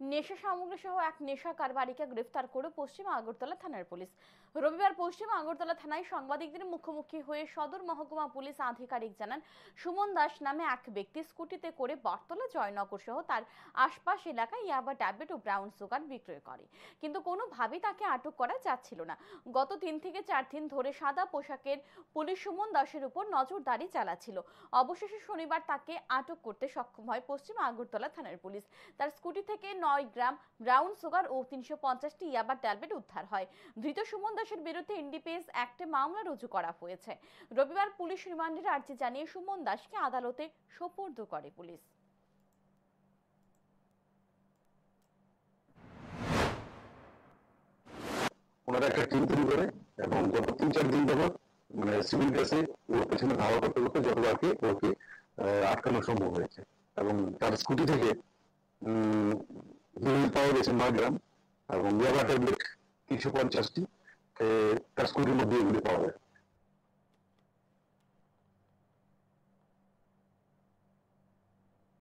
নেশা সামগ্রী সহ এক নেশা কারবারিকে গ্রেফতার করে পশ্চিম আগরতলা থানার পুলিশ। রবিবার পশ্চিম আগরতলা থানায় সাংবাদিকদের মুখোমুখি হয়ে সদর মহকুমা পুলিশ আধিকারিক জানান, সুমন দাস নামে এক ব্যক্তি স্কুটিতে করে বটতলা, জয়নগর সহ তার আশপাশ এলাকায় ইয়াবা ট্যাবলেট ও ব্রাউন সুগার বিক্রয় করে, কিন্তু কোনোভাবেই তাকে আটক করা যাচ্ছিল না। গত 3 থেকে 4 দিন ধরে সাদা পোশাকের পুলিশ সুমন দাসের উপর নজরদারি চালাচ্ছিল। অবশেষে শনিবার তাকে আটক করতে সক্ষম হয় পশ্চিম আগরতলা থানার পুলিশ। তার স্কুটি থেকে 9 গ্রাম ব্রাউন সুগার ও 350টি ইয়াবা ট্যাবলেট উদ্ধার হয়। ধৃত সুমন দাসের বিরুদ্ধে এনডিপিএস অ্যাক্টে মামলা রুজু করা হয়েছে। রবিবার পুলিশ রিমান্ডের আর্জি জানিয়ে সুমন দাসকে আদালতে সোপর্দ করে পুলিশ। ওনারা একটা টিম তৈরি করে এবং গত 3-4 দিন যাবত মানে সিভিল কেসে ওর পেছনে ধাওয়া করতে করতে যতবারকে ওকে আটকানো সম্ভব হয়েছে এবং তার স্কুটি থেকে পাওয়া গেছে 9 গ্রাম এবং ইয়াবা ট্যাবলেট 350টি তার স্কুটির মধ্যে এগুলি পাওয়া যায়।